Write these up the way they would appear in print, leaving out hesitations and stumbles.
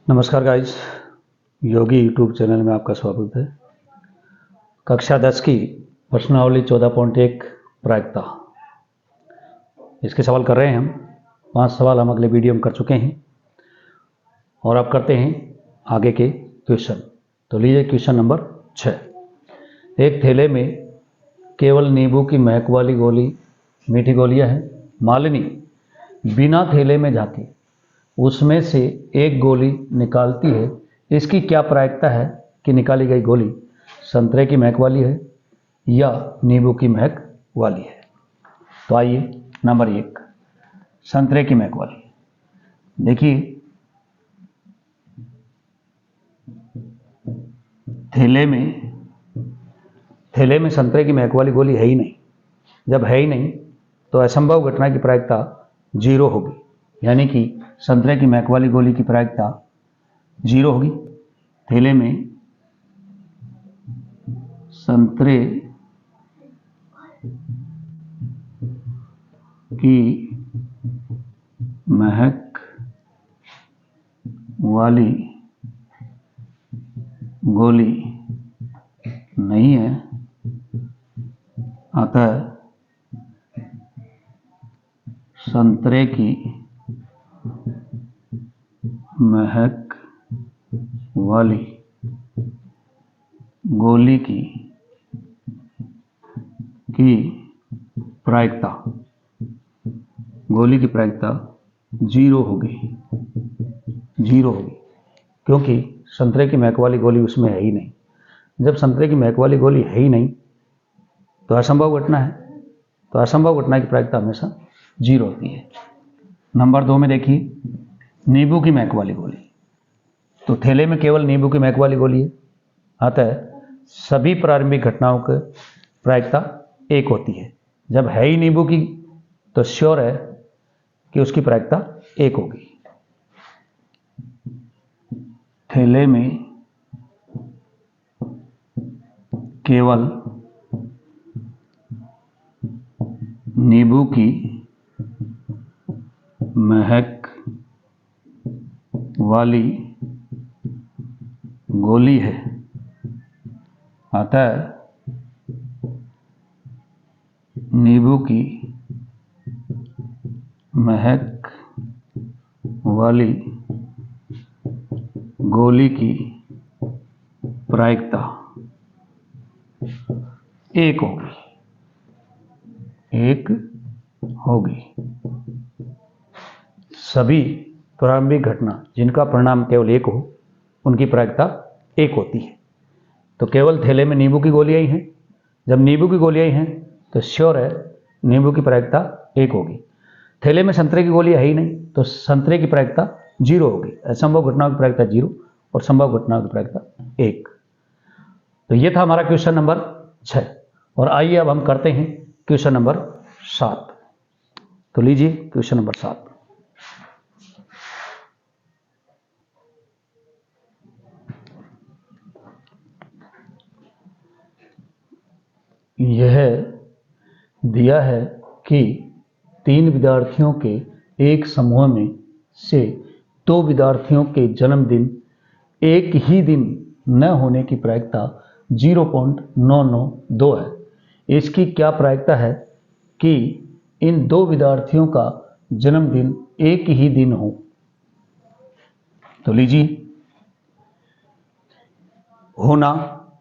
नमस्कार गाइस, योगी YouTube channel में आपका स्वागत है। कक्षा 10 की प्रश्नावली 14.1 प्रायिकता, इसके सवाल कर रहे हैं हम। 5 सवाल हम अगले वीडियो में कर चुके हैं और अब करते हैं आगे के क्वेश्चन। तो लीजिए क्वेश्चन नंबर 6। एक थैले में केवल नींबू की महक वाली गोली, मीठी गोलियां हैं। मालिनी बिना थैले में झांके उसमें से एक गोली निकालती है। इसकी क्या प्रायिकता है कि निकाली गई गोली संतरे की महक वाली है या नींबू की महक वाली है। तो आइए, नंबर 1, संतरे की महक वाली। देखिए, थैले में संतरे की महक वाली गोली है ही नहीं। जब है ही नहीं तो असंभव घटना की प्रायिकता 0 होगी, यानी कि संतरे की महक वाली गोली की प्रायिकता 0 होगी। थैले में संतरे की महक वाली गोली नहीं है, अतः संतरे की महक वाली गोली की प्रायिकता 0 होगी। क्योंकि संतरे की महक वाली गोली उसमें है ही नहीं। जब संतरे की महक वाली गोली है ही नहीं तो असंभव घटना है, तो असंभव घटना की प्रायिकता हमेशा 0 होती है। नंबर 2 में देखिए, नींबू की महक वाली गोली। तो थैले में केवल नींबू की महक वाली गोली है, अतः सभी प्रारंभिक घटनाओं की प्रायिकता 1 होती है। जब है ही नींबू की तो श्योर है कि उसकी प्रायिकता 1 होगी। थैले में केवल नींबू की महक वाली गोली है, अतः नींबू की महक वाली गोली की प्रायिकता 1 होगी। सभी प्रारंभिक घटना जिनका परिणाम केवल 1 हो, उनकी प्रायिकता 1 होती है। तो केवल थैले में नींबू की गोलियां ही हैं। जब नींबू की गोलियां ही हैं तो श्योर है नींबू की प्रायिकता 1 होगी। थैले में संतरे की गोलियां है ही नहीं तो संतरे की प्रायिकता 0 होगी। असंभव घटनाओं की प्रायिकता 0 और संभव घटनाओं की प्रायिकता 1। तो ये था हमारा क्वेश्चन नंबर 6। और आइए अब हम करते हैं क्वेश्चन नंबर 7। तो लीजिए क्वेश्चन नंबर 7। यह दिया है कि 3 विद्यार्थियों के एक समूह में से 2 विद्यार्थियों के जन्मदिन एक ही दिन न होने की प्रायिकता 0.992 है। इसकी क्या प्रायिकता है कि इन 2 विद्यार्थियों का जन्मदिन एक ही दिन हो। तो लीजिए, होना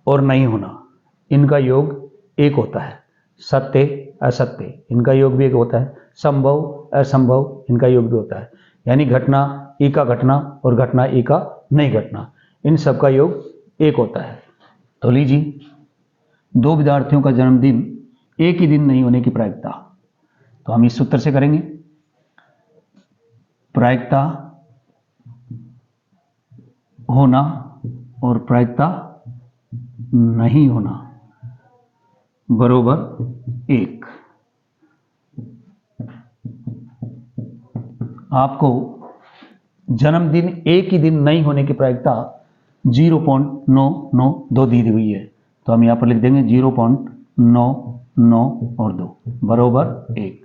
और नहीं होना, इनका योग 1 होता है। सत्य असत्य, इनका योग भी 1 होता है। संभव असंभव, इनका योग भी होता है। यानी घटना ई का घटना और घटना ई का नहीं घटना, इन सब का योग 1 होता है। तो लीजिए, 2 विद्यार्थियों का जन्मदिन एक ही दिन नहीं होने की प्रायिकता, तो हम इस सूत्र से करेंगे। प्रायिकता होना और प्रायिकता नहीं होना बरोबर 1। आपको जन्मदिन एक ही दिन नहीं होने की प्रायिकता 0.992 दी हुई है, तो हम यहां पर लिख देंगे 0.99 और 2 बरोबर 1।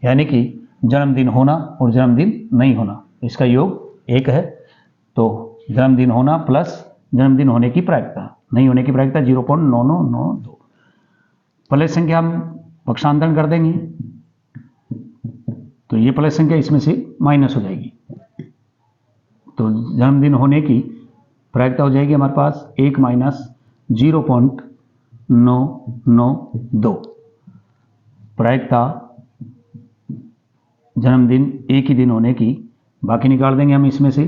यानी कि जन्मदिन होना और जन्मदिन नहीं होना, इसका योग 1 है। तो जन्मदिन होना प्लस जन्मदिन होने की प्रायिकता, नहीं होने की प्रायिकता 0.9992। प्लस संख्या हम पक्षांतरण कर देंगे तो ये प्लस संख्या इसमें से माइनस हो जाएगी, तो जन्मदिन होने की प्रायिकता हो जाएगी हमारे पास 1 माइनस 0.992। प्रायिकता जन्मदिन एक ही दिन होने की बाकी निकाल देंगे हम इसमें से,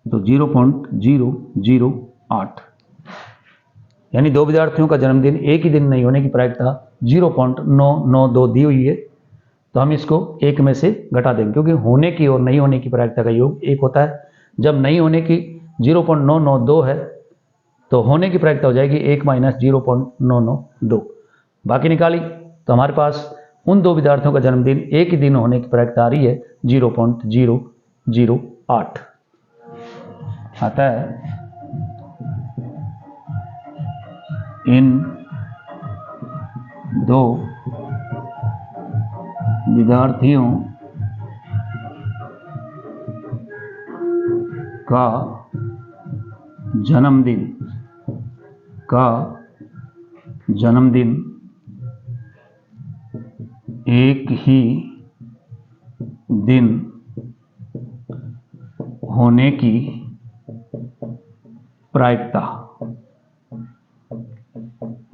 तो 0.008, यानी दो विद्यार्थियों का जन्मदिन एक ही दिन नहीं होने की प्रायिकता 0.992 दी हुई है। तो हम इसको एक में से घटा देंगे, क्योंकि होने की और नहीं होने की प्रायिकता का योग एक होता है। जब नहीं होने की 0.992 है तो होने की प्रायिकता हो जाएगी 1 माइनस 0.992। बाकी निकाली तो हमारे पास उन दो विद्यार्थियों का जन्मदिन एक ही दिन होने की प्रायिकता आ रही है 0.008। आता है इन दो विद्यार्थियों का जन्मदिन एक ही दिन होने की प्रायिकता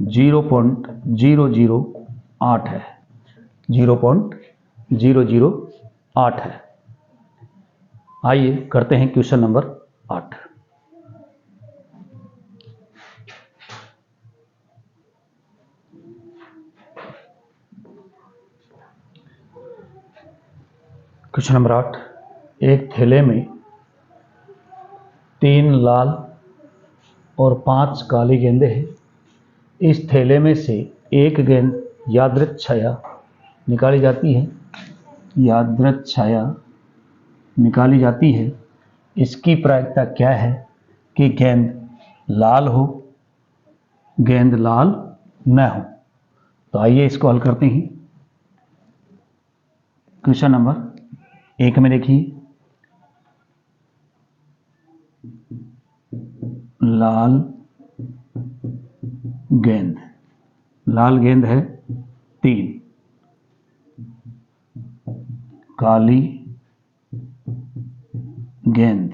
0.008 है, 0.008 है। आइए करते हैं क्वेश्चन नंबर 8। क्वेश्चन नंबर 8, एक थैले में 3 लाल और 5 काली गेंदें हैं। इस थैले में से एक गेंद यादृच्छया निकाली जाती है, इसकी प्रायिकता क्या है कि गेंद लाल हो, गेंद लाल न हो। तो आइए इसको हल करते हैं। क्वेश्चन नंबर 1 में देखिए, लाल गेंद है 3, काली गेंद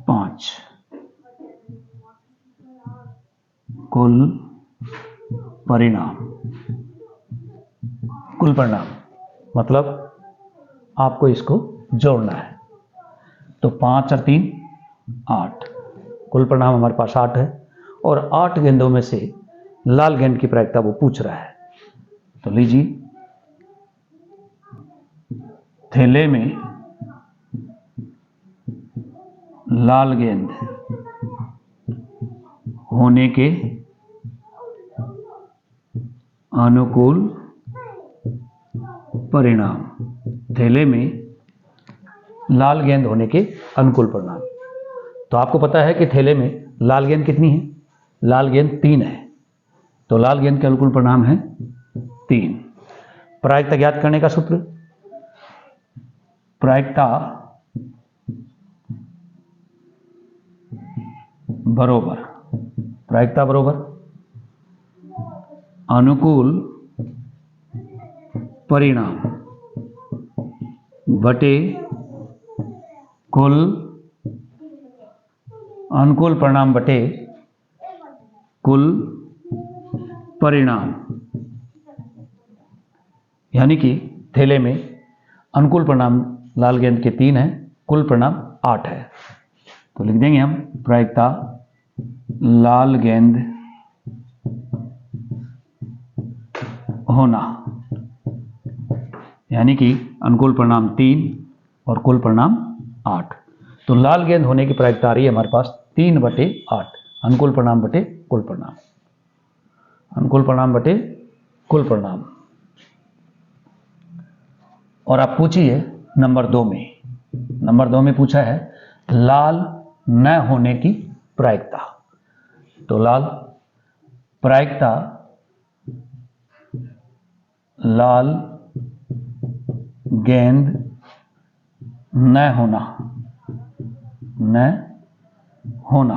5, कुल परिणाम मतलब आपको इसको जोड़ना है। तो 5 और 3 8, कुल परिणाम हमारे पास 8 है, और 8 गेंदों में से लाल गेंद की प्रायिकता वो पूछ रहा है। तो लीजिए, थैले में लाल गेंद होने के अनुकूल परिणाम, थैले में लाल गेंद होने के अनुकूल परिणाम। तो आपको पता है कि थैले में लाल गेंद कितनी है, लाल गेंद 3 है, तो लाल गेंद के अनुकूल परिणाम है 3। प्रायिकता ज्ञात करने का सूत्र, प्रायिकता बरोबर अनुकूल परिणाम बटे कुल अनुकूल परिणाम बटे कुल परिणाम। यानी कि थैले में अनुकूल परिणाम लाल गेंद के 3 है, कुल परिणाम 8 है। तो लिख देंगे हम प्रायिकता लाल गेंद होना, यानी कि अनुकूल परिणाम 3 और कुल परिणाम 8। तो लाल गेंद होने की प्रायिकता आ रही है हमारे पास 3/8, अनुकूल परिणाम बटे कुल परिणाम, अनुकूल परिणाम बटे कुल परिणाम। और आप पूछिए नंबर 2 में पूछा है लाल न होने की प्रायिकता। तो प्रायिकता लाल गेंद न होना न होना।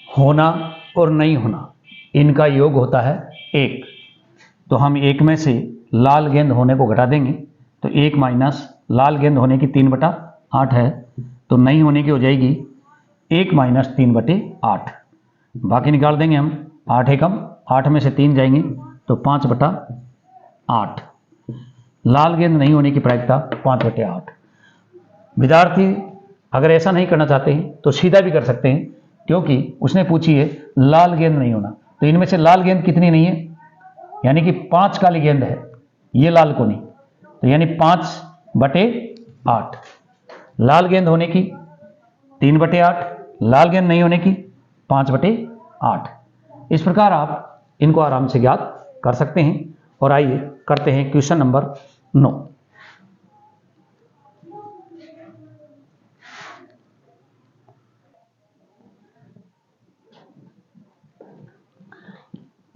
होना और नहीं होना इनका योग होता है 1। तो हम 1 में से लाल गेंद होने को घटा देंगे, तो 1 माइनस लाल गेंद होने की 3/8 है, तो नहीं होने की हो जाएगी 1 माइनस 3/8। बाकी निकाल देंगे हम, 8 एकम 8 में से 3 जाएंगे तो 5/8। लाल गेंद नहीं होने की प्रायिकता 5/8। विद्यार्थी अगर ऐसा नहीं करना चाहते हैं तो सीधा भी कर सकते हैं, क्योंकि उसने पूछी है लाल गेंद नहीं होना, तो इनमें से लाल गेंद कितनी नहीं है, यानी कि 5 काली गेंद है, ये लाल को नहीं, तो यानी 5/8। लाल गेंद होने की 3/8, लाल गेंद नहीं होने की 5/8। इस प्रकार आप इनको आराम से ज्ञात कर सकते हैं। और आइए करते हैं क्वेश्चन नंबर 9।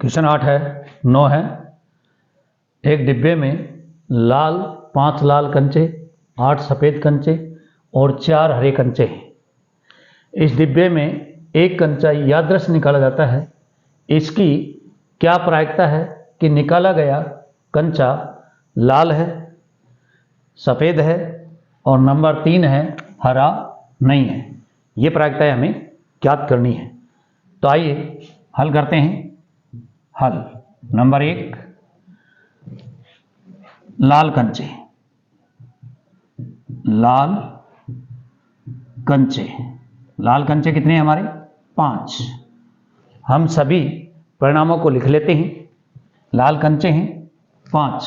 क्वेश्चन 8 है, 9 है। एक डिब्बे में 5 लाल कंचे, 8 सफ़ेद कंचे और 4 हरे कंचे हैं। इस डिब्बे में एक कंचा यादृश निकाला जाता है। इसकी क्या प्रायिकता है कि निकाला गया कंचा लाल है, सफ़ेद है और नंबर 3 है हरा नहीं है। ये प्रायिकताएं हमें ज्ञात करनी है। तो आइए हल करते हैं। हल नंबर 1, लाल कंचे। लाल कंचे, लाल कंचे कितने हैं हमारे? 5। हम सभी परिणामों को लिख लेते हैं। लाल कंचे हैं 5,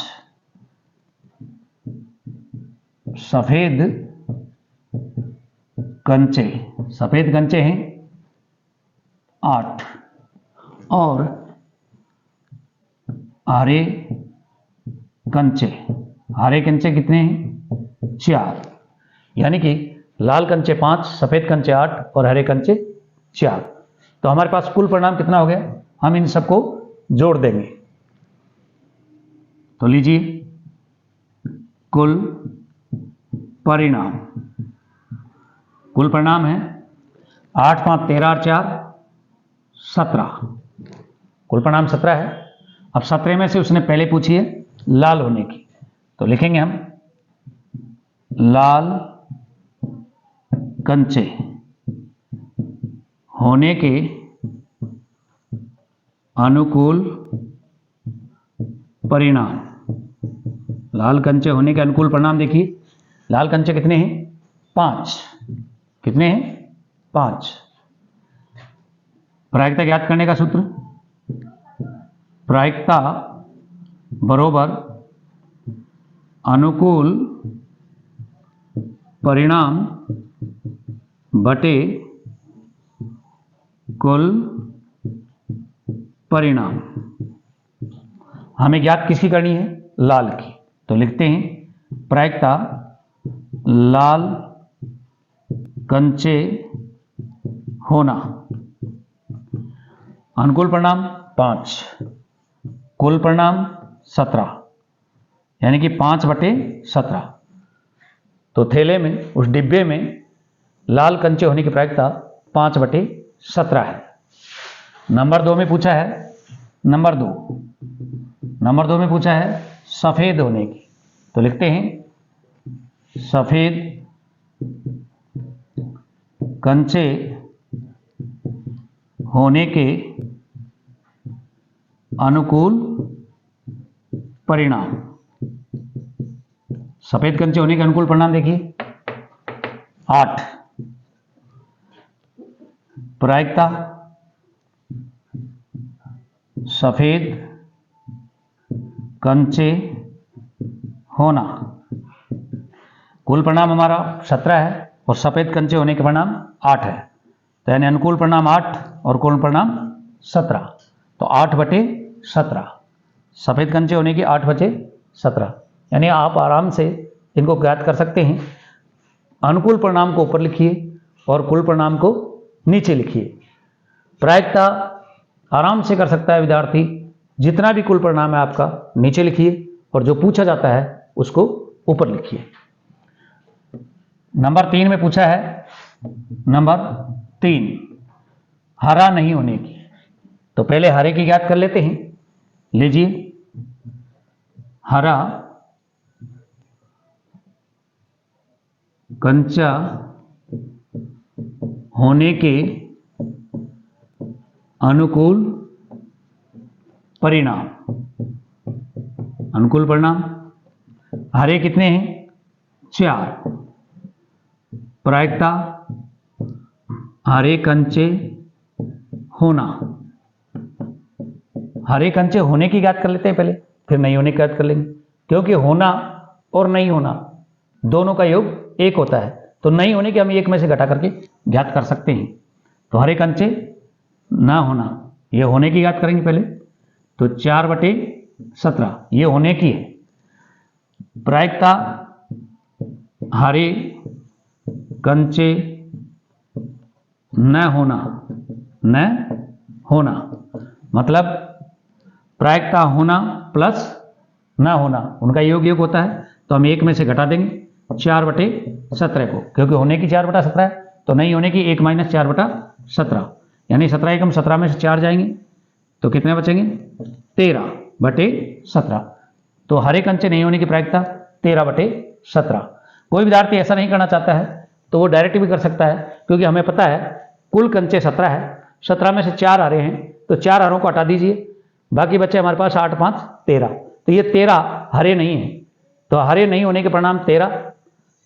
सफेद कंचे, सफेद कंचे हैं 8 और हरे कंचे, हरे कंचे कितने हैं? 4। यानी कि लाल कंचे 5, सफेद कंचे 8 और हरे कंचे 4। तो हमारे पास कुल परिणाम कितना हो गया? हम इन सबको जोड़ देंगे। तो लीजिए कुल परिणाम, कुल परिणाम है 8 5 13 और 4 17। कुल परिणाम 17 है। अब 17 में से उसने पहले पूछी है लाल होने की, तो लिखेंगे हम लाल कंचे होने के अनुकूल परिणाम। लाल कंचे होने के अनुकूल परिणाम देखिए, लाल कंचे कितने हैं? 5। कितने हैं? 5। प्रायिकता ज्ञात करने का सूत्र, प्रायिकता बरोबर अनुकूल परिणाम बटे कुल परिणाम। हमें ज्ञात किसकी करनी है? लाल की। तो लिखते हैं प्रायिकता लाल कंचे होना, अनुकूल परिणाम 5, कुल परिणाम 17, यानी कि 5/17। तो थैले में, उस डिब्बे में लाल कंचे होने की प्रायिकता 5/17 है। नंबर 2 में पूछा है, नंबर 2 में पूछा है सफेद होने की। तो लिखते हैं सफेद कंचे होने के अनुकूल परिणाम। सफेद कंचे होने के अनुकूल परिणाम देखिए 8। प्रायिकता सफेद कंचे होना, कुल परिणाम हमारा 17 है और सफेद कंचे होने के परिणाम 8 है, तो यानी अनुकूल परिणाम 8 और कुल परिणाम 17। तो 8/17, सफेद कंचे होने की 8/17, यानी आप आराम से इनको ज्ञात कर सकते हैं। अनुकूल परिणाम को ऊपर लिखिए और कुल परिणाम को नीचे लिखिए। प्रायिकता आराम से कर सकता है विद्यार्थी, जितना भी कुल परिणाम है आपका नीचे लिखिए और जो पूछा जाता है उसको ऊपर लिखिए। नंबर 3 में पूछा है, नंबर 3 हरा नहीं होने की। तो पहले हरे की ज्ञात कर लेते हैं। लीजिए, हरा कंचा होने के अनुकूल परिणाम। अनुकूल परिणाम हरे कितने हैं? 4। प्रायिकता हरे कंचे होना। हरे कंचे होने की ज्ञात कर लेते हैं पहले, फिर नहीं होने की ज्ञात कर लेंगे, क्योंकि होना और नहीं होना दोनों का योग एक होता है, तो नहीं होने की हम एक में से घटा करके ज्ञात कर सकते हैं। तो हरे कंचे ना होना, ये होने की ज्ञात करेंगे पहले, तो 4/17 ये होने की है। प्रायिकता हरे कंचे न होना, न होना मतलब प्रायिकता होना प्लस न होना, उनका योग योग होता है, तो हम एक में से घटा देंगे 4/17 को, क्योंकि होने की 4/17 है, तो नहीं होने की 1 - 4/17, यानी 17 एकम 17 में से 4 जाएंगे, तो कितने बचेंगे? 13/17। तो हरे कंचे नहीं होने की प्रायिकता 13/17। कोई विद्यार्थी ऐसा नहीं करना चाहता है तो वो डायरेक्ट भी कर सकता है, क्योंकि हमें पता है कुल कंचे 17 है, 17 में से 4 हरे हैं, तो 4 हरों को हटा दीजिए, बाकी बच्चे हमारे पास 8, 5, 13। तो ये 13 हरे नहीं है, तो हरे नहीं होने के परिणाम 13,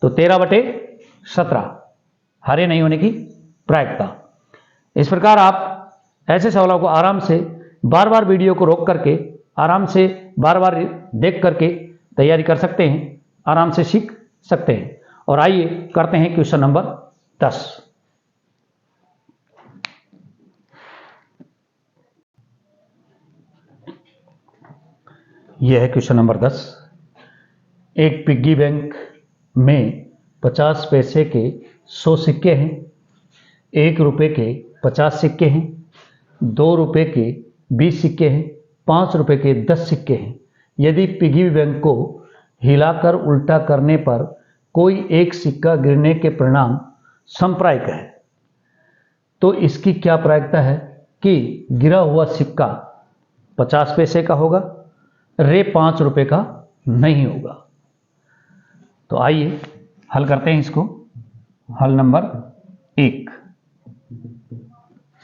तो 13/17 हरे नहीं होने की प्रायिकता। इस प्रकार आप ऐसे सवालों को आराम से बार बार वीडियो को रोक करके आराम से बार बार देख करके तैयारी कर सकते हैं, आराम से सीख सकते हैं। और आइए करते हैं क्वेश्चन नंबर 10। यह है क्वेश्चन नंबर 10। एक पिग्गी बैंक में 50 पैसे के 100 सिक्के हैं, 1 रुपये के 50 सिक्के हैं, 2 रुपये के 20 सिक्के हैं, 5 रुपये के 10 सिक्के हैं। यदि पिग्गी बैंक को हिलाकर उल्टा करने पर कोई एक सिक्का गिरने के परिणाम समप्रायिक है, तो इसकी क्या प्रायिकता है कि गिरा हुआ सिक्का 50 पैसे का होगा, रे 5 रुपये का नहीं होगा। तो आइए हल करते हैं इसको। हल नंबर 1,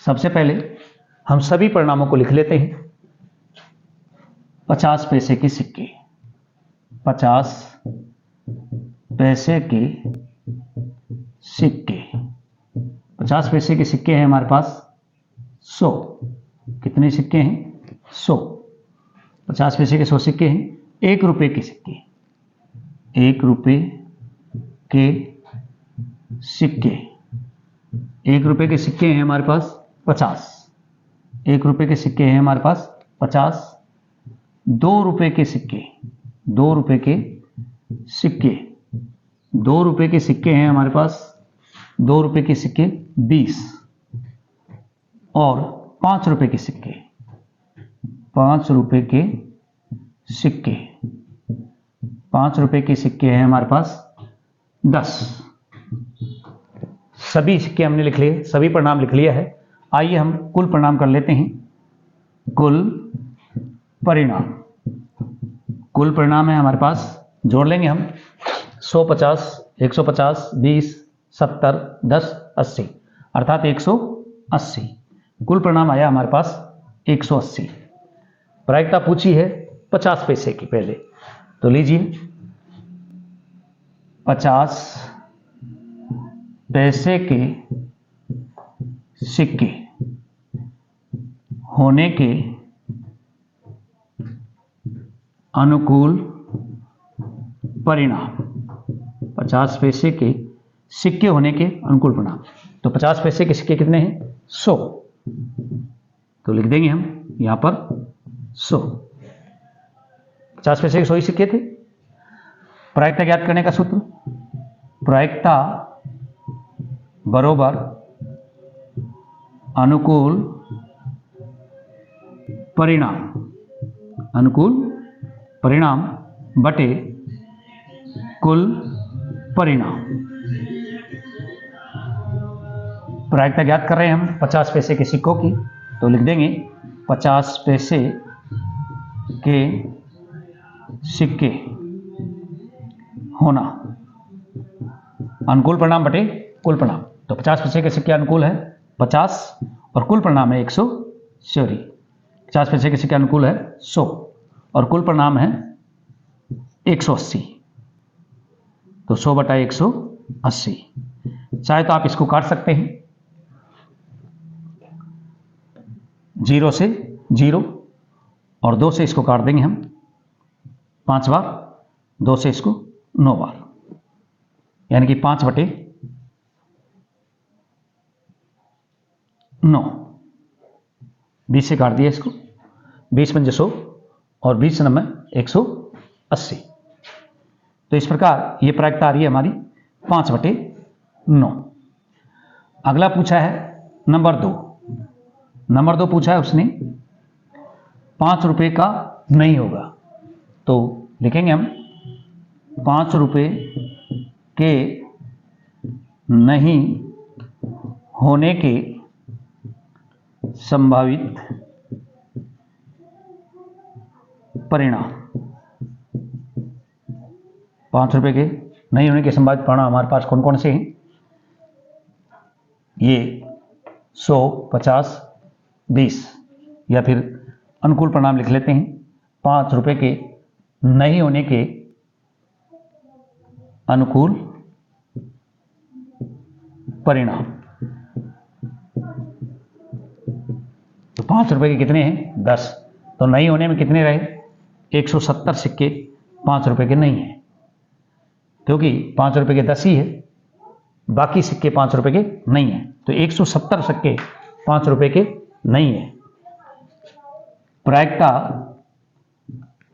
सबसे पहले हम सभी परिणामों को लिख लेते हैं। 50 पैसे के सिक्के, 50 पैसे के सिक्के, 50 पैसे के सिक्के हैं हमारे पास 100। कितने सिक्के हैं? 100। 50 पैसे के 100 सिक्के हैं। 1 रुपये के सिक्के, 1 रुपये के सिक्के, 1 रुपये के सिक्के हैं हमारे पास 50। 1 रुपये के सिक्के हैं हमारे पास 50। 2 रुपये के सिक्के, 2 रुपये के सिक्के, 2 रुपये के सिक्के हैं हमारे पास, 2 रुपये के सिक्के 20। और 5 रुपये के सिक्के, 5 रुपये के सिक्के, 5 रुपये के सिक्के हैं हमारे पास 10। सभी सिक्के हमने लिख लिए, सभी परिणाम लिख लिया है। आइए हम कुल परिणाम कर लेते हैं। कुल परिणाम, कुल परिणाम है हमारे पास, जोड़ लेंगे हम 100, 50, 150, 20, 70, 10, 80, अर्थात 180। कुल परिणाम आया हमारे पास 180। प्रायिकता पूछी है 50 पैसे की पहले, तो लीजिए 50 पैसे के सिक्के होने के अनुकूल परिणाम। 50 पैसे के सिक्के होने के अनुकूल परिणाम, तो 50 पैसे के सिक्के कितने हैं? 100। तो लिख देंगे हम यहां पर 100। 50 पैसे के 100 ही सिक्के थे। प्रायिकता ज्ञात करने का सूत्र, प्रायिकता बरोबर अनुकूल परिणाम, अनुकूल परिणाम बटे कुल परिणाम। प्रायिकता ज्ञात कर रहे हैं हम 50 पैसे के सिक्कों की, तो लिख देंगे 50 पैसे के सिक्के होना अनुकूल परिणाम बटे कुल परिणाम। तो 50 पैसे के सिक्के अनुकूल है 50 और कुल परिणाम है 100। 50 पैसे के सिक्के अनुकूल है 100 और कुल परिणाम है 180। तो 100 बटा 180। चाहे तो आप इसको काट सकते हैं, 0 से 0 और 2 से इसको काट देंगे हम 5 बार, 2 से इसको 9 बार, यानी कि 5 बटे 9। 20 से काट दिया इसको, 20 पंजे 100 और 20 नंबर 180। तो इस प्रकार ये प्रायिकता आ रही है हमारी 5 बटे 9। अगला पूछा है नंबर 2। नंबर 2 पूछा है उसने 5 रुपये का नहीं होगा, तो लिखेंगे हम 5 रुपये के नहीं होने के संभावित परिणाम। 5 रुपये के नहीं होने के संभावित परिणाम हमारे पास कौन कौन से हैं? ये 100, 50, 20, या फिर अनुकूल परिणाम लिख लेते हैं। 5 रुपये के नहीं होने के अनुकूल परिणाम। तो 5 रुपये के कितने हैं? 10। तो नहीं होने में कितने रहे? 170 सिक्के 5 रुपये के नहीं हैं, क्योंकि 5 रुपये के 10 ही है, बाकी सिक्के 5 रुपये के नहीं हैं। तो 170 सिक्के 5 रुपये के नहीं है। प्रायिकता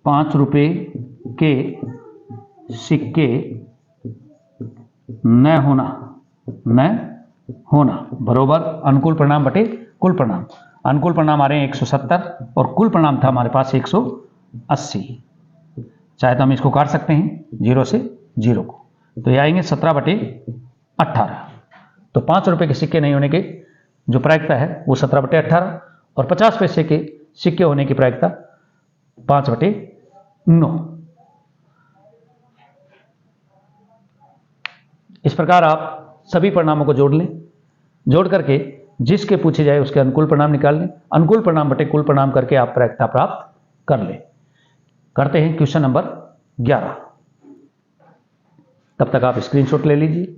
5 रुपये के सिक्के न होना बरोबर अनुकूल परिणाम बटे कुल परिणाम। अनुकूल परिणाम आ रहे हैं 170 और कुल परिणाम था हमारे पास 180। चाहे तो हम इसको काट सकते हैं 0 से 0 को, तो ये आएंगे 17 बटे 18। तो 5 रुपये के सिक्के नहीं होने के जो प्रायिकता है वो 17 बटे 18 और 50 पैसे के सिक्के होने की प्रायिकता 5 बटे 9। इस प्रकार आप सभी परिणामों को जोड़ लें, जोड़ करके जिसके पूछे जाए उसके अनुकूल परिणाम निकाल लें। अनुकूल परिणाम बटे कुल परिणाम करके आप प्रायिकता प्राप्त कर लें। करते हैं क्वेश्चन नंबर 11। तब तक आप स्क्रीनशॉट ले लीजिए।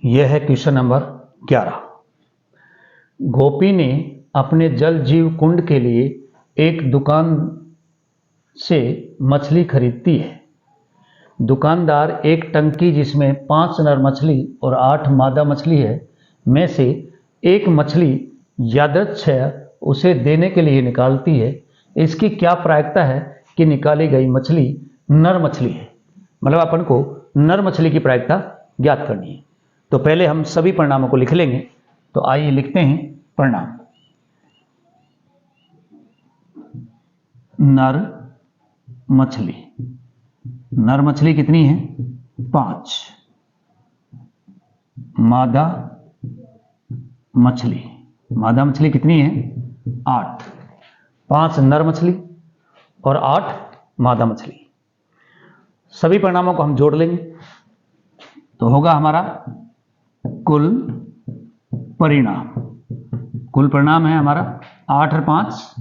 यह है क्वेश्चन नंबर 11। गोपी ने अपने जल जीव कुंड के लिए एक दुकान से मछली खरीदती है। दुकानदार एक टंकी जिसमें 5 नर मछली और 8 मादा मछली है में से एक मछली यादृच्छया उसे देने के लिए निकालती है। इसकी क्या प्रायिकता है कि निकाली गई मछली नर मछली है? मतलब अपन को नर मछली की प्रायिकता ज्ञात करनी है। तो पहले हम सभी परिणामों को लिख लेंगे। तो आइए लिखते हैं परिणाम। नर मछली कितनी है? 5। मादा मछली कितनी है? 8। 5 नर मछली और 8 मादा मछली। सभी परिणामों को हम जोड़ लेंगे तो होगा हमारा कुल परिणाम है हमारा 8 और 5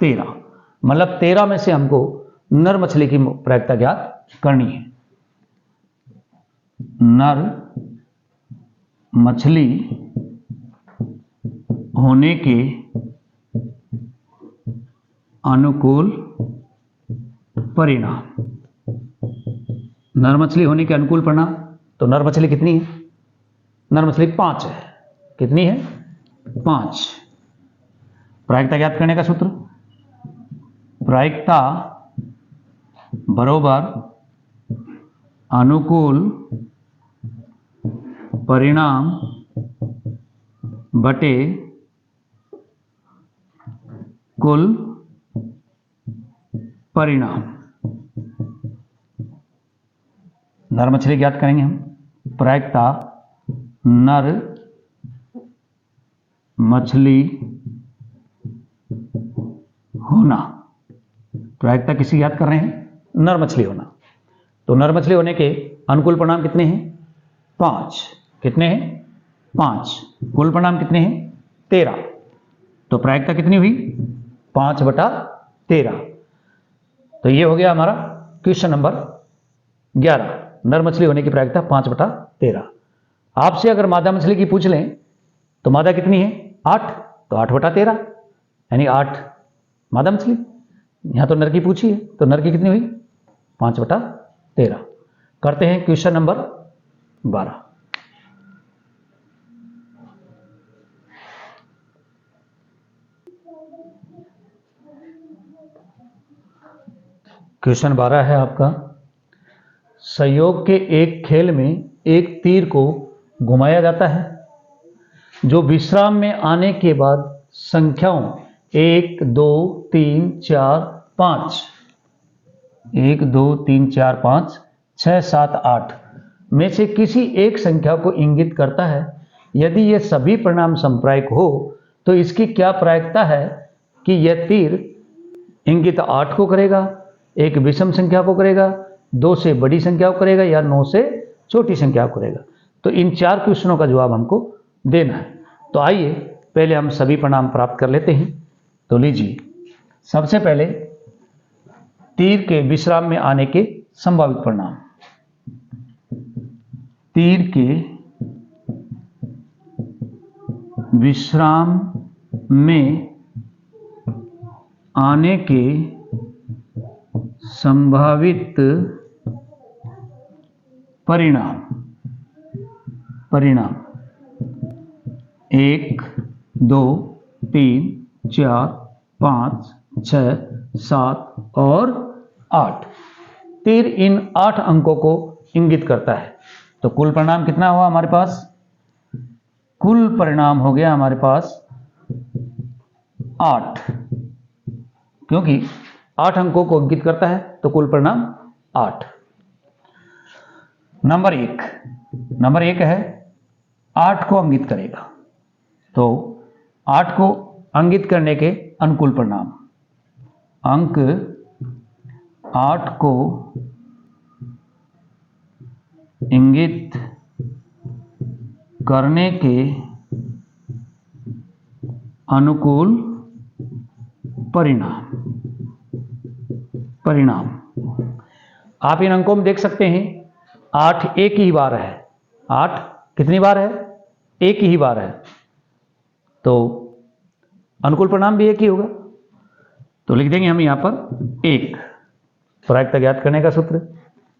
13। मतलब 13 में से हमको नर मछली की प्रायिकता ज्ञात करनी है। नर मछली होने के अनुकूल परिणाम। नर मछली होने के अनुकूल परिणाम, तो नर मछली कितनी है? नर मछली 5 है। कितनी है? 5। प्रायिकता ज्ञात करने का सूत्र, प्रायिकता बरोबर अनुकूल परिणाम बटे कुल परिणाम। नर मछली ज्ञात करेंगे हम। प्रायिकता नर मछली होना, प्रायिकता किसी याद कर रहे हैं? नर मछली होना। तो नर मछली होने के अनुकूल परिणाम कितने हैं? 5। कितने हैं? 5। कुल परिणाम कितने हैं? 13। तो प्रायिकता कितनी हुई? 5/13। तो ये हो गया हमारा क्वेश्चन नंबर 11। नर मछली होने की प्रायिकता 5/13। आपसे अगर मादा मछली की पूछ लें तो मादा कितनी है? 8। तो 8/13 यानी 8 मादा मछली। यहां तो नर की पूछी है, तो नर की कितनी हुई? 5/13। करते हैं क्वेश्चन नंबर 12। क्वेश्चन 12 है आपका, संयोग के एक खेल में एक तीर को घुमाया जाता है जो विश्राम में आने के बाद संख्याओं 1 2 3 4 5 1 2 3 4 5 6 7 8 में से किसी एक संख्या को इंगित करता है। यदि ये सभी परिणाम संप्रायिक हो तो इसकी क्या प्रायिकता है कि यह तीर इंगित 8 को करेगा, एक विषम संख्या को करेगा, 2 से बड़ी संख्या को करेगा या 9 से छोटी संख्या को करेगा। तो इन 4 क्वेश्चनों का जवाब हमको देना है। तो आइए पहले हम सभी परिणाम प्राप्त कर लेते हैं। तो लीजिए, सबसे पहले तीर के विश्राम में आने के संभावित परिणाम। तीर के विश्राम में आने के संभावित परिणाम 1 2 3 4 5 6 7 और 8। तीर इन 8 अंकों को इंगित करता है। तो कुल परिणाम कितना हुआ हमारे पास? कुल परिणाम हो गया हमारे पास 8, क्योंकि 8 अंकों को इंगित करता है तो कुल परिणाम 8। नंबर 1 है 8 को इंगित करेगा। तो 8 को इंगित करने के अनुकूल परिणाम, अंक 8 को इंगित करने के अनुकूल परिणाम आप इन अंकों में देख सकते हैं। 8 एक ही बार है। 8 कितनी बार है? एक ही बार है। तो अनुकूल परिणाम भी एक ही होगा। तो लिख देंगे हम यहां पर 1। प्रायिकता ज्ञात करने का सूत्र।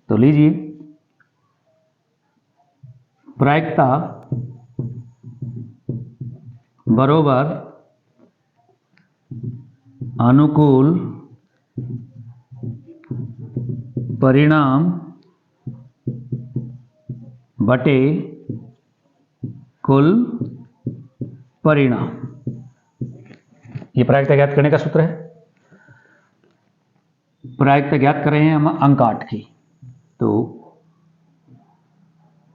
तो लीजिए, प्रायिकता बरोबर अनुकूल परिणाम बटे कुल परिणाम। ये प्रायिकता ज्ञात करने का सूत्र है। प्रायिकता ज्ञात कर रहे हैं हम अंक 8 की। तो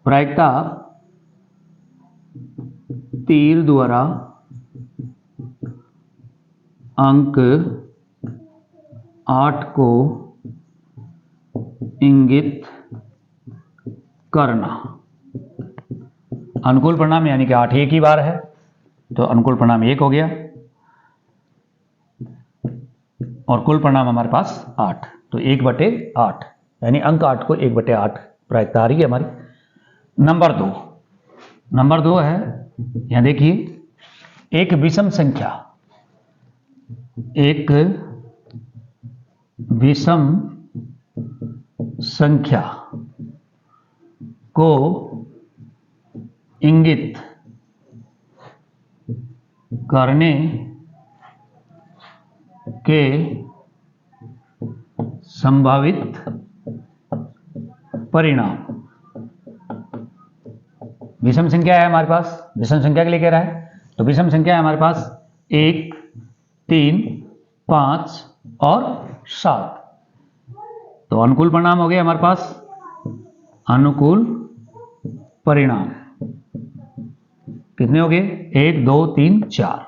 प्रायिकता तीर द्वारा अंक 8 को इंगित करना। अनुकूल परिणाम यानी कि 8 एक ही बार है, तो अनुकूल परिणाम 1 हो गया और कुल परिणाम हमारे पास 8। तो 1/8 यानी अंक 8 को 1/8 प्रायिकता आ रही है हमारी। नंबर 2 है, यहां देखिए, एक विषम संख्या को इंगित करने के संभावित परिणाम। विषम संख्या है हमारे पास, विषम संख्या के लिए कह रहा है। तो विषम संख्या है हमारे पास 1 3 5 और 7। तो अनुकूल परिणाम हो गया हमारे पास अनुकूल परिणाम कितने हो गए? 1 2 3 4।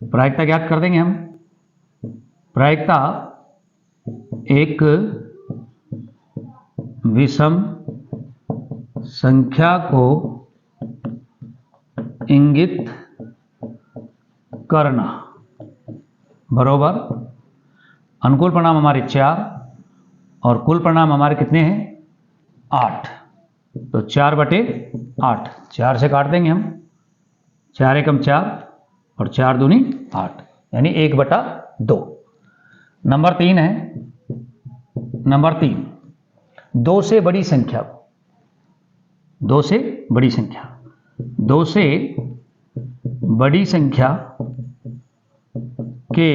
प्रायिकता ज्ञात कर देंगे हम। प्रायिकता एक विषम संख्या को इंगित करना बरोबर अनुकूल परिणाम हमारे 4 और कुल परिणाम हमारे कितने हैं? 8। तो 4/8, 4 से काट देंगे हम, 4 एकम 4 और 4 दूनी 8, यानी 1/2। नंबर 3 है, नंबर 3, 2 से बड़ी संख्या, 2 से बड़ी संख्या, 2 से बड़ी संख्या के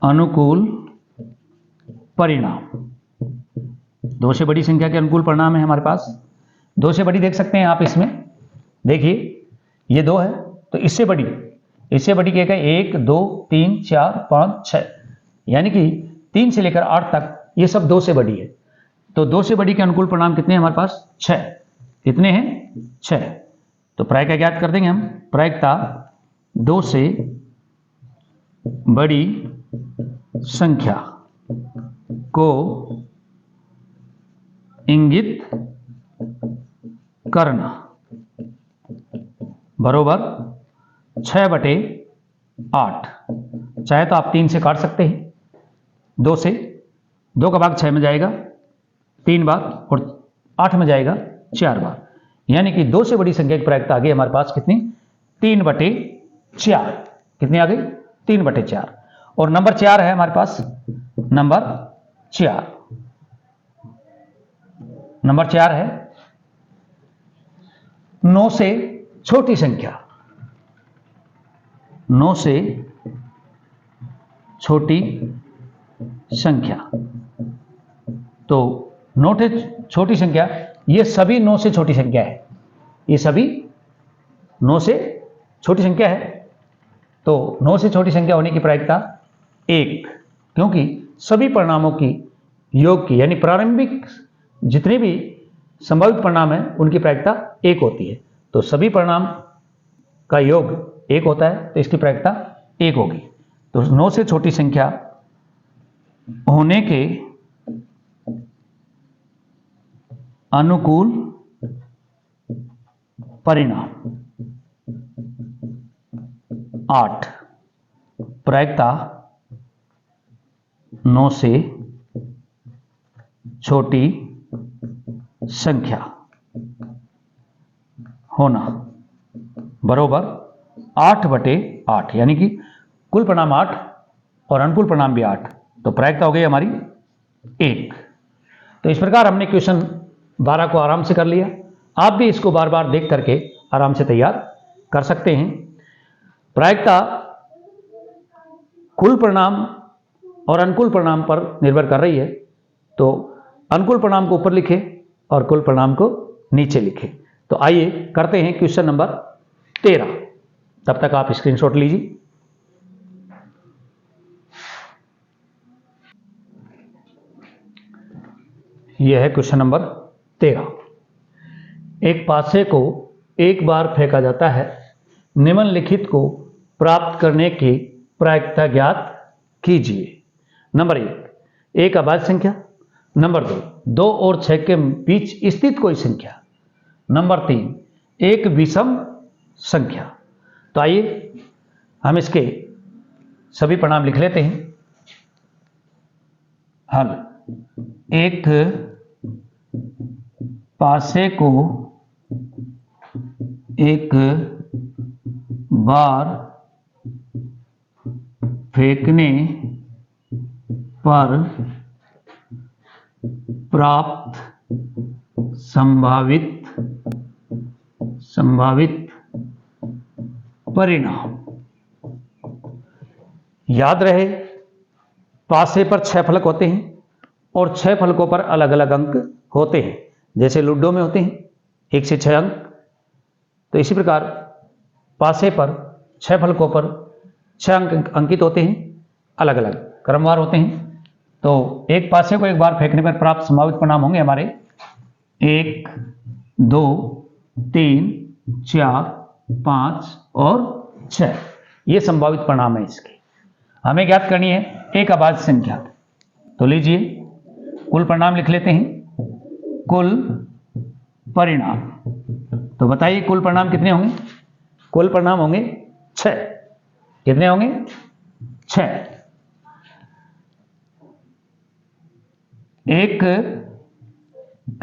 अनुकूल परिणाम। 2 से बड़ी संख्या के अनुकूल परिणाम है हमारे पास। 2 से बड़ी देख सकते हैं आप इसमें, देखिए ये 2 है, तो इससे बड़ी क्या है? 1 2 3 4 5 6, यानी कि 3 से लेकर 8 तक ये सब 2 से बड़ी है। तो 2 से बड़ी के अनुकूल परिणाम कितने हैं हमारे पास? 6। कितने हैं? 6। तो प्रायिकता ज्ञात कर देंगे हम। प्रायिकता 2 से बड़ी संख्या को इंगित करना बरोबर 6/8। चाहे तो आप 3 से काट सकते हैं, 2 से, 2 का भाग 6 में जाएगा 3 बार और 8 में जाएगा 4 बार, यानी कि 2 से बड़ी संख्या की प्रायिकता आ गई हमारे पास कितनी? 3/4। कितनी आ गई? 3/4। और नंबर 4 है हमारे पास, नंबर 4, नंबर 4 है 9 से छोटी संख्या, 9 से छोटी संख्या। तो 9 से छोटी संख्या, ये सभी 9 से छोटी संख्या है, ये सभी 9 से छोटी संख्या है। तो 9 से छोटी संख्या होने की प्रायिकता 1, क्योंकि सभी परिणामों की योग की, यानी प्रारंभिक जितने भी संभावित परिणाम है उनकी प्रायिकता 1 होती है। तो सभी परिणाम का योग 1 होता है, तो इसकी प्रायिकता 1 होगी। तो 9 से छोटी संख्या होने के अनुकूल परिणाम 8। प्रायिकता 9 से छोटी संख्या होना बरोबर 8/8, यानी कि कुल परिणाम 8 और अनुकूल परिणाम भी 8। तो प्रायिकता हो गई हमारी 1। तो इस प्रकार हमने क्वेश्चन 12 को आराम से कर लिया। आप भी इसको बार बार देख करके आराम से तैयार कर सकते हैं। प्रायिकता कुल परिणाम और अनुकूल परिणाम पर निर्भर कर रही है, तो अनुकूल परिणाम को ऊपर लिखे और कुल परिणाम को नीचे लिखे। तो आइए करते हैं क्वेश्चन नंबर 13। तब तक आप स्क्रीनशॉट लीजिए। यह है क्वेश्चन नंबर 13। एक पासे को एक बार फेंका जाता है, निम्नलिखित को प्राप्त करने की प्रायिकता ज्ञात कीजिए। नंबर 1, एक अभाज्य संख्या। नंबर 2 और 6 के बीच स्थित कोई संख्या। नंबर 3, एक विषम संख्या। तो आइए हम इसके सभी परिणाम लिख लेते हैं। हल, एक पासे को एक बार फेंकने पर प्राप्त संभावित परिणाम। याद रहे, पासे पर 6 फलक होते हैं और 6 फलकों पर अलग अलग अंक होते हैं, जैसे लूडो में होते हैं 1 से 6 अंक। तो इसी प्रकार पासे पर 6 फलकों पर 6 अंक अंकित होते हैं, अलग अलग क्रमवार होते हैं। तो एक पासे को एक बार फेंकने पर प्राप्त संभावित परिणाम होंगे हमारे 1, 2, 3, 4, 5 और 6। ये संभावित परिणाम है इसके। हमें ज्ञात करनी है एक अभाज्य संख्या। तो लीजिए कुल परिणाम लिख लेते हैं। कुल परिणाम, तो बताइए कुल परिणाम कितने होंगे? कुल परिणाम होंगे 6। कितने होंगे? 6। एक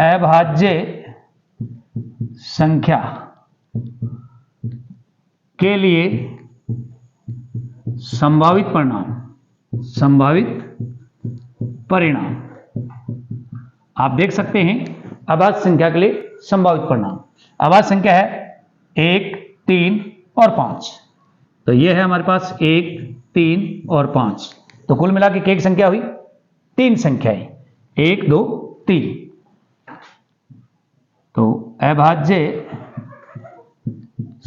अभाज्य संख्या के लिए संभावित परिणाम आप देख सकते हैं। अभाज्य संख्या के लिए संभावित परिणाम, अभाज्य संख्या है 1, 3 और 5। तो ये है हमारे पास 1, 3 और 5। तो कुल मिला के एक संख्या हुई 3 संख्याएं, 1, 2, 3। तो अभाज्य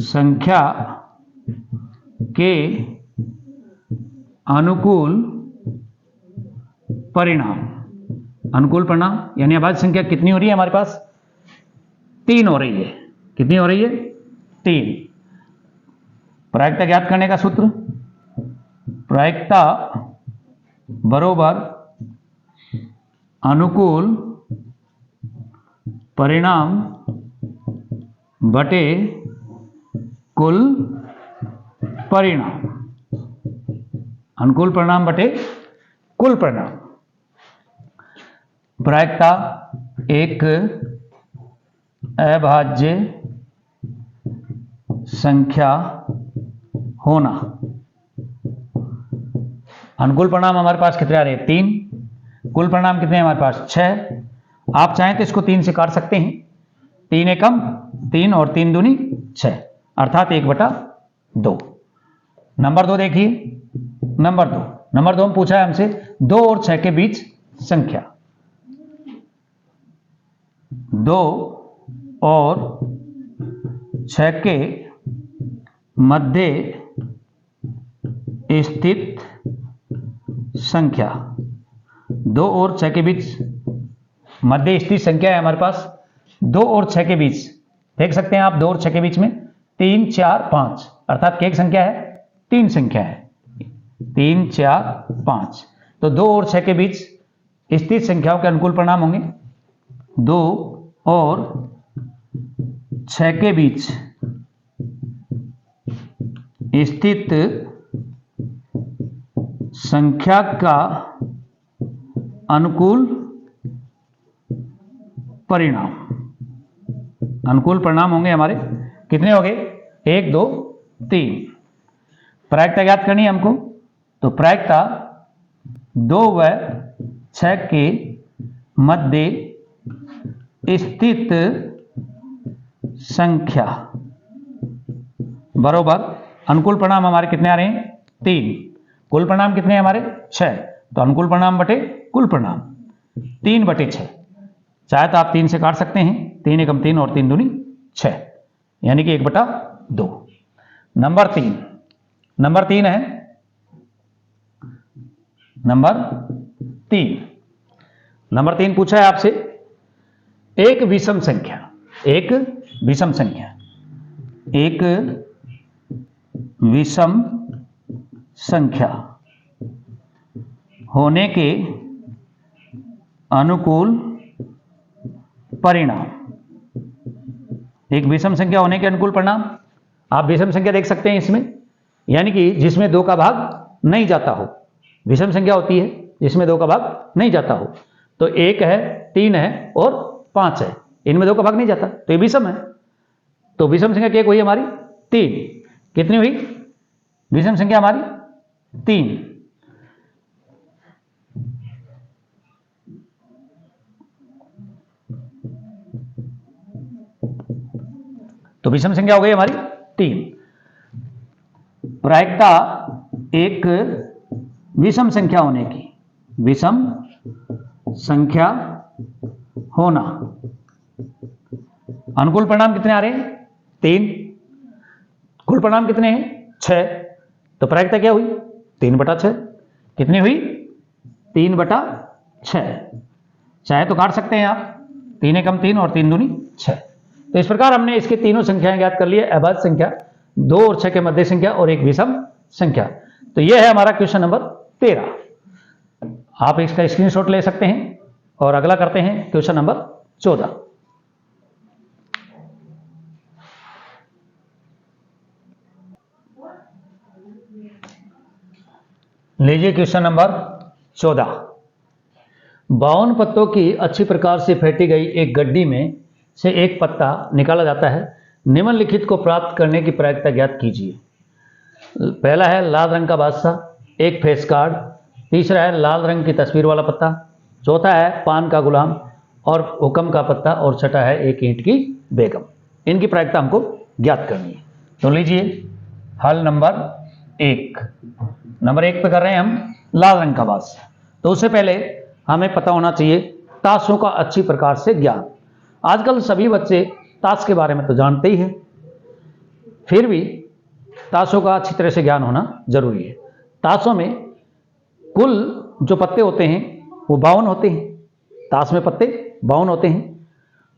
संख्या के अनुकूल परिणाम, यानी अभाज्य संख्या कितनी हो रही है हमारे पास? 3 हो रही है। कितनी हो रही है? 3। प्रायिकता ज्ञात करने का सूत्र, प्रायिकता बरोबर अनुकूल परिणाम बटे कुल परिणाम। अनुकूल परिणाम बटे कुल परिणाम। प्रायिकता एक अभाज्य संख्या होना। अनुकूल परिणाम हमारे पास कितने आ रहे हैं? 3। कुल परिणाम कितने हैं हमारे पास? 6। आप चाहें तो इसको 3 से काट सकते हैं। 3 एकम 3 और 3 दूनी 6, अर्थात 1/2। नंबर 2 देखिए। नंबर 2 में पूछा है हमसे 2 और 6 के बीच संख्या। 2 और 6 के मध्य स्थित संख्या। 2 और 6 के बीच मध्य स्थित संख्या है हमारे पास। 2 और 6 के बीच देख सकते हैं आप, 2 और 6 के बीच में 3, 4, 5, अर्थात एक संख्या है, 3 संख्या है। 3, 4, 5। तो 2 और 6 के बीच स्थित संख्याओं के अनुकूल परिणाम होंगे। 2 और 6 के बीच स्थित संख्या का अनुकूल परिणाम। अनुकूल परिणाम होंगे हमारे कितने हो गए? 1, 2, 3। प्रायिकता ज्ञात करनी है हमको। तो प्रायिकता 2 व 6 के मध्य स्थित संख्या बरोबर अनुकूल परिणाम हमारे कितने आ रहे हैं? 3। कुल परिणाम कितने हैं हमारे? 6। तो अनुकूल परिणाम बटे कुल परिणाम 3/6। चाहे तो आप 3 से काट सकते हैं। 3 एकम 3 और 3 दूनी 6, यानी कि 1/2। नंबर 3 है। नंबर 3 पूछा है आपसे एक विषम संख्या होने के अनुकूल परिणाम। एक विषम संख्या होने के अनुकूल परिणाम। आप विषम संख्या देख सकते हैं इसमें, यानी कि जिसमें 2 का भाग नहीं जाता हो। विषम संख्या होती है जिसमें 2 का भाग नहीं जाता हो। तो 1 है, 3 है और 5 है, इनमें 2 का भाग नहीं जाता, तो ये विषम है। तो विषम संख्या क्या हुई हमारी? 3। कितनी हुई विषम संख्या हमारी? 3। तो विषम संख्या हो गई हमारी 3। प्रायिकता एक विषम संख्या होने की, विषम संख्या होना। अनुकूल परिणाम कितने आ रहे हैं? 3। कुल परिणाम कितने हैं? 6। तो प्रायिकता क्या हुई? 3/6। कितनी हुई? 3/6। चाहे तो काट सकते हैं आप, 3 एकम 3 और 3 दूनी 6। तो इस प्रकार हमने इसके तीनों संख्याएं ज्ञात कर ली है, अभाज्य संख्या, 2 और 6 के मध्य संख्या और एक विषम संख्या। तो यह है हमारा क्वेश्चन नंबर 13। आप इसका स्क्रीनशॉट ले सकते हैं और अगला करते हैं क्वेश्चन नंबर 14। लीजिए क्वेश्चन नंबर 14। 52 पत्तों की अच्छी प्रकार से फेंटी गई एक गड्डी में से एक पत्ता निकाला जाता है। निम्नलिखित को प्राप्त करने की प्रायिकता ज्ञात कीजिए। पहला है लाल रंग का बादशाह, एक फेस कार्ड। तीसरा है लाल रंग की तस्वीर वाला पत्ता। चौथा है पान का गुलाम और हुक्म का पत्ता। और छठा है एक ईंट की बेगम। इनकी प्रायिकता हमको ज्ञात करनी है। तो लीजिए हल नंबर 1। नंबर 1 पे कर रहे हैं हम लाल रंग का बादशाह। तो उससे पहले हमें पता होना चाहिए ताशों का अच्छी प्रकार से ज्ञान। आजकल सभी बच्चे ताश के बारे में तो जानते ही हैं, फिर भी ताशों का अच्छी तरह से ज्ञान होना जरूरी है। ताशों में कुल जो पत्ते होते हैं वो 52 होते हैं। ताश में पत्ते 52 होते हैं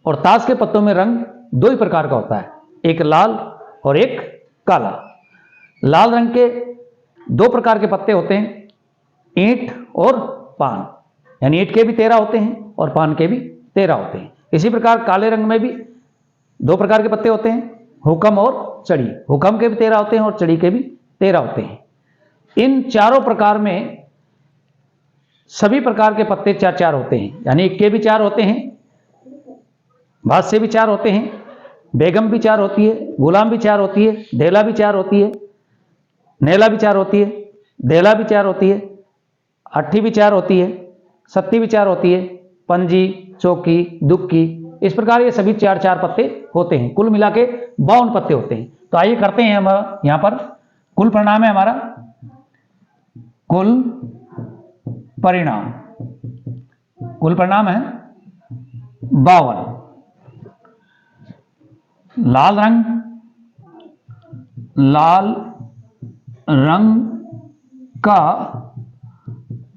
और ताश के पत्तों में रंग 2 ही प्रकार का होता है, एक लाल और एक काला। लाल रंग के 2 प्रकार के पत्ते होते हैं, ईंट और पान, यानी ईंट के भी 13 होते हैं और पान के भी 13 होते हैं। इसी प्रकार काले रंग में भी 2 प्रकार के पत्ते होते हैं, हुक्म और चड़ी। हुक्म के भी 13 होते हैं और चड़ी के भी 13 होते हैं। इन चारों प्रकार में सभी प्रकार के पत्ते 4-4 होते हैं, यानी इक्के भी 4 होते हैं, बादशाह भी 4 होते हैं, बेगम भी 4 होती है, गुलाम भी 4 होती है, ढेला भी 4 होती है, नेला भी 4 होती है, देला भी 4 होती है, अट्ठी भी 4 होती है, सत्ती भी 4 होती है, पंजी, चौकी, दुक्की। इस प्रकार ये सभी 4-4 पत्ते होते हैं। कुल मिला के 52 पत्ते होते हैं। तो आइए करते हैं हम यहां पर कुल परिणाम है हमारा, कुल परिणाम। कुल परिणाम है 52। लाल रंग का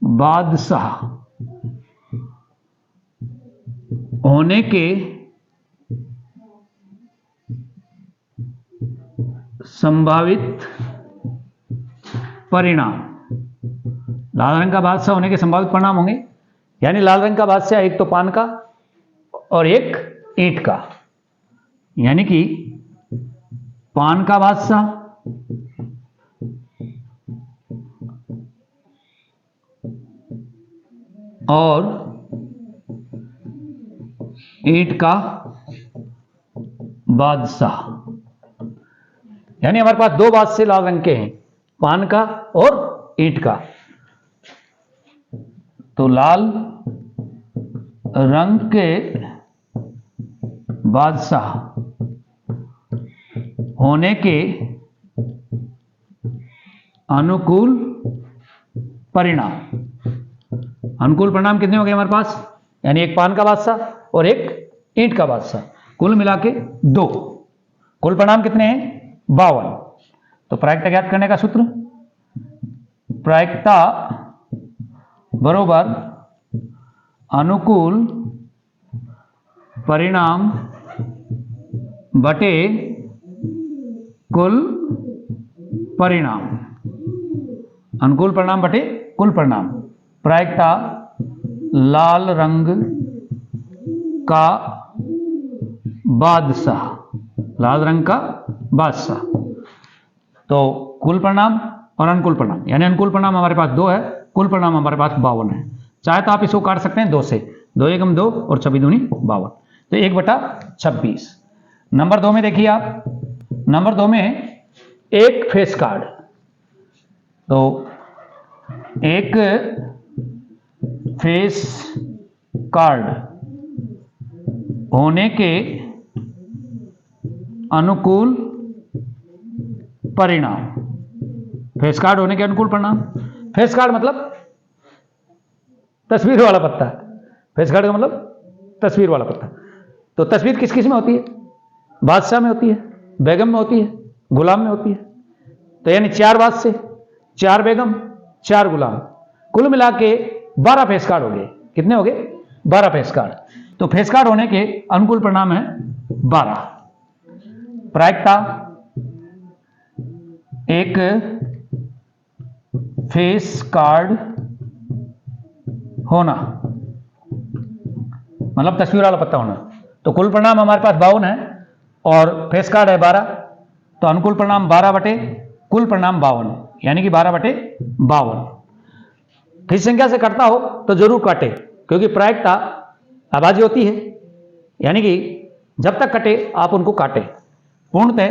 बादशाह होने के संभावित परिणाम। लाल रंग का बादशाह होने के संभावित परिणाम होंगे, यानी लाल रंग का बादशाह एक तो पान का और एक ईंट का, यानी कि पान का बादशाह और ईंट का बादशाह, यानी हमारे पास 2 बादशाह लाल रंग के हैं, पान का और ईंट का। तो लाल रंग के बादशाह होने के अनुकूल परिणाम। अनुकूल परिणाम कितने हो गए हमारे पास, यानी एक पान का बादशाह और एक ईंट का बादशाह, कुल मिला के 2। कुल परिणाम कितने हैं 52। तो प्रायिकता ज्ञात करने का सूत्र, प्रायिकता बरोबर अनुकूल परिणाम बटे कुल परिणाम। अनुकूल परिणाम बटे कुल परिणाम। प्रायिकता लाल रंग का बादशाह, लाल रंग का बादशाह। तो कुल परिणाम और अनुकूल परिणाम, यानी अनुकूल परिणाम हमारे पास 2 है, कुल परिणाम हमारे पास 52 है। चाहे तो आप इसको काट सकते हैं 2 से, 2 एकम 2 और 26 दूनी 52, तो 1/26। नंबर 2 में देखिए आप, नंबर 2 में एक फेस कार्ड। तो एक फेस कार्ड होने के अनुकूल परिणाम। फेस कार्ड होने के अनुकूल परिणाम। फेस कार्ड मतलब तस्वीर वाला पत्ता। फेस कार्ड का मतलब तस्वीर वाला पत्ता। तो तस्वीर किस किस में होती है, बादशाह में होती है, बेगम में होती है, गुलाम में होती है। तो यानी 4 बादशाह, 4 बेगम, 4 गुलाम, कुल मिला के 12 फेस कार्ड हो गए। कितने हो गए? 12 फेस कार्ड। तो फेस कार्ड होने के अनुकूल परिणाम है 12। प्रायिकता एक फेस कार्ड होना, मतलब तस्वीर वाला पत्ता होना। तो कुल परिणाम हमारे पास 52 है और फेस कार्ड है 12, तो अनुकूल परिणाम 12 बटे कुल परिणाम 52, यानी कि 12 बटे 52। फिर संख्या से कटता हो तो जरूर काटे, क्योंकि प्रायिकता आभाज्य होती है, यानी कि जब तक कटे आप उनको काटे। पूर्णतः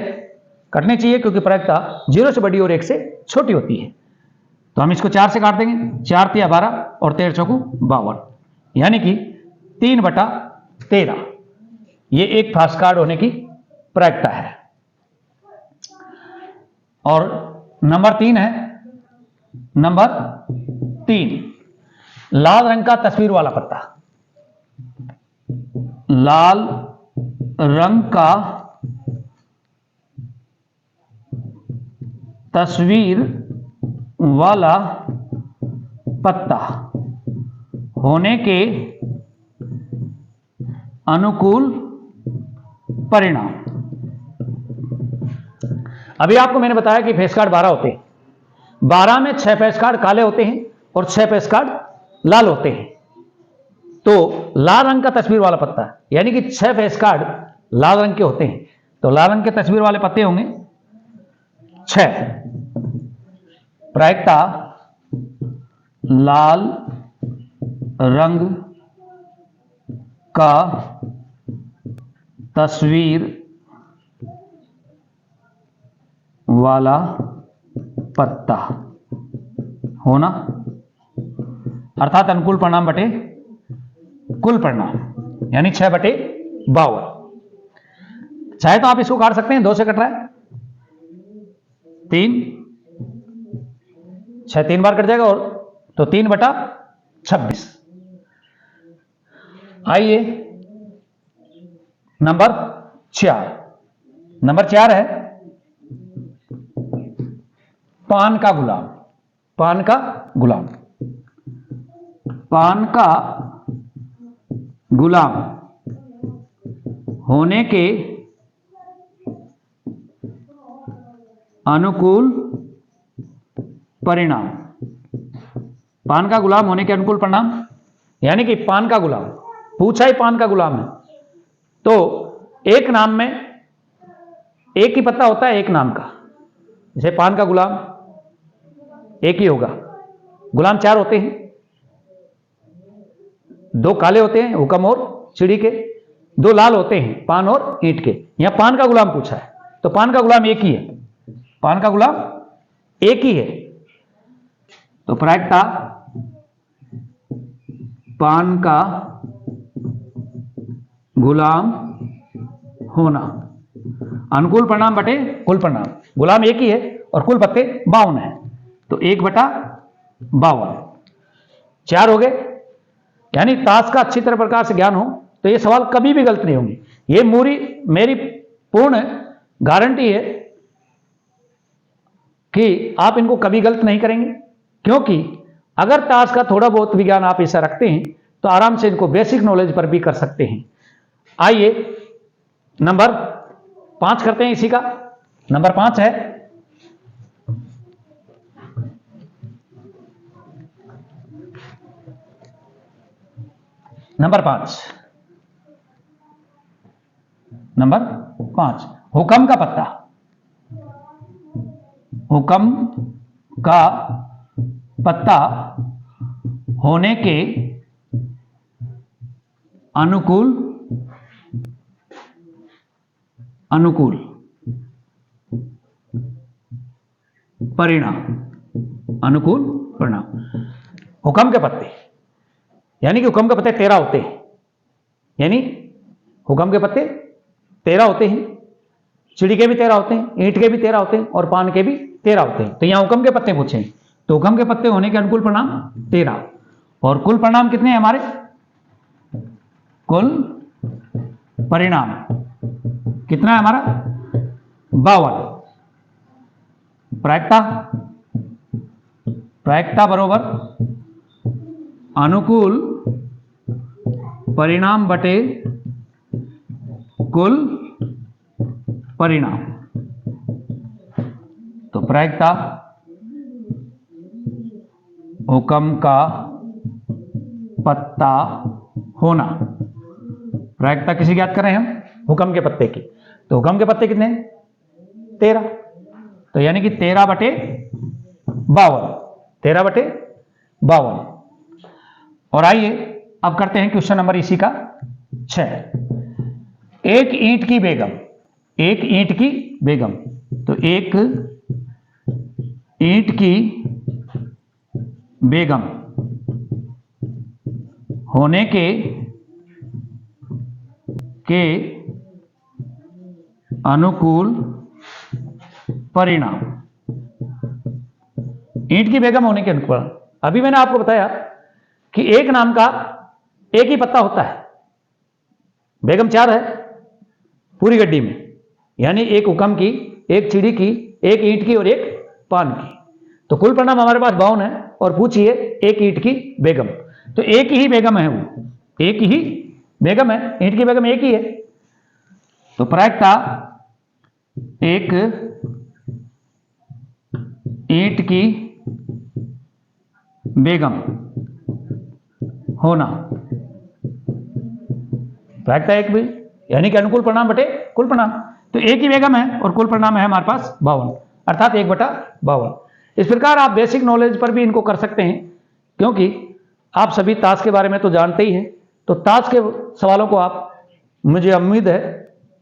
कटने चाहिए, क्योंकि प्रायिकता 0 से बड़ी और 1 से छोटी होती है। तो हम इसको 4 से काट देंगे। 4 तिया 12 और 13 चौकू 52, यानी कि 3 बटा 13। ये एक फेस कार्ड होने की प्रायिकता है। और नंबर 3 है, नंबर 3 लाल रंग का तस्वीर वाला पत्ता। लाल रंग का तस्वीर वाला पत्ता होने के अनुकूल परिणाम। अभी आपको मैंने बताया कि फेस कार्ड 12 होते हैं। 12 में 6 फेस कार्ड काले होते हैं और 6 फेस कार्ड लाल होते हैं। तो लाल रंग का तस्वीर वाला पत्ता, यानी कि 6 फेस कार्ड लाल रंग के होते हैं। तो लाल रंग के तस्वीर वाले पत्ते होंगे 6। प्रायिकता लाल रंग का तस्वीर वाला पत्ता होना, अर्थात अनुकूल परिणाम बटे कुल परिणाम, यानी 6 बटे 52। चाहे तो आप इसको काट सकते हैं, 2 से कट रहा है, 3 6 3 बार कट जाएगा, और तो 3 बटा 26। आइए नंबर 4। नंबर 4 है पान का गुलाम। पान का गुलाम। पान का गुलाम होने के अनुकूल परिणाम। पान का गुलाम होने के अनुकूल परिणाम, यानी कि पान का गुलाम पूछा ही पान का गुलाम है, तो एक नाम में एक ही पत्ता होता है, एक नाम का। जैसे पान का गुलाम एक ही होगा। गुलाम 4 होते हैं, 2 काले होते हैं हुक्म और चिड़ी के, 2 लाल होते हैं पान और ईंट के। यहां पान का गुलाम पूछा है, तो पान का गुलाम एक ही है। पान का गुलाम एक ही है, तो प्रायिकता पान का गुलाम होना, अनुकूल परिणाम बटे कुल परिणाम। गुलाम एक ही है और कुल पत्ते 52 है, तो 1 बटा 52। 4 हो गए। यानी ताश का अच्छी तरह प्रकार से ज्ञान हो तो ये सवाल कभी भी गलत नहीं होंगे। ये मेरी पूर्ण गारंटी है कि आप इनको कभी गलत नहीं करेंगे, क्योंकि अगर ताश का थोड़ा बहुत विज्ञान आप ऐसा रखते हैं तो आराम से इनको बेसिक नॉलेज पर भी कर सकते हैं। आइए नंबर 5 करते हैं इसी का। नंबर 5 है नंबर 5 हुक्म का पत्ता। हुक्म का पत्ता होने के अनुकूल परिणाम। अनुकूल परिणाम। हुक्म के पत्ते, यानी कि हुक्म के पत्ते 13 होते हैं, यानी हुक्म के पत्ते 13 होते हैं। चिड़ी के भी 13 होते हैं, ईंट के भी 13 होते हैं और पान के भी 13 होते हैं। तो यहां हुक्म के पत्ते पूछे, तो हुक्म के पत्ते होने के अनुकूल परिणाम 13, और कुल परिणाम कितने हैं हमारे? कुल परिणाम कितना है हमारा? 52। प्रायिकता बरोबर अनुकूल परिणाम बटे कुल परिणाम। तो प्रायिकता हुक्म का पत्ता होना। प्रायिकता किसी ज्ञात कर रहे हैं हम? हुक्म के पत्ते की। तो हुक्म के पत्ते कितने? 13। तो यानी कि 13/52। 13/52। और आइए अब करते हैं क्वेश्चन नंबर इसी का 6। एक ईंट की बेगम, एक ईंट की बेगम। तो एक ईंट की बेगम होने के अनुकूल परिणाम। ईंट की बेगम होने के अनुकूल। अभी मैंने आपको बताया कि एक नाम का एक ही पत्ता होता है, बेगम 4 है पूरी गड्डी में, यानी एक हुक्म की, एक चिड़ी की, एक ईंट की और एक पान की। तो कुल परिणाम हमारे पास 52 है। और पूछिए एक ईंट की बेगम, तो एक ही बेगम है, वो एक ही बेगम है, ईंट की बेगम एक ही है। तो प्रायिकता एक ईंट की बेगम होना, प्रायिकता एक भी, यानी कि अनुकूल परिणाम बटे कुल परिणाम। तो एक ही बेगम है और कुल परिणाम है हमारे पास 52, अर्थात 1/52। इस प्रकार आप बेसिक नॉलेज पर भी इनको कर सकते हैं, क्योंकि आप सभी ताश के बारे में तो जानते ही हैं। तो ताश के सवालों को आप, मुझे उम्मीद है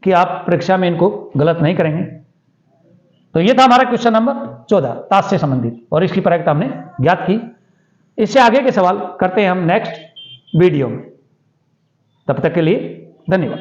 कि आप परीक्षा में इनको गलत नहीं करेंगे। तो ये था हमारा क्वेश्चन नंबर 14 ताश से संबंधित, और इसकी प्रायिकता हमने ज्ञात की। इससे आगे के सवाल करते हैं हम नेक्स्ट वीडियो में। तब तक के लिए धन्यवाद।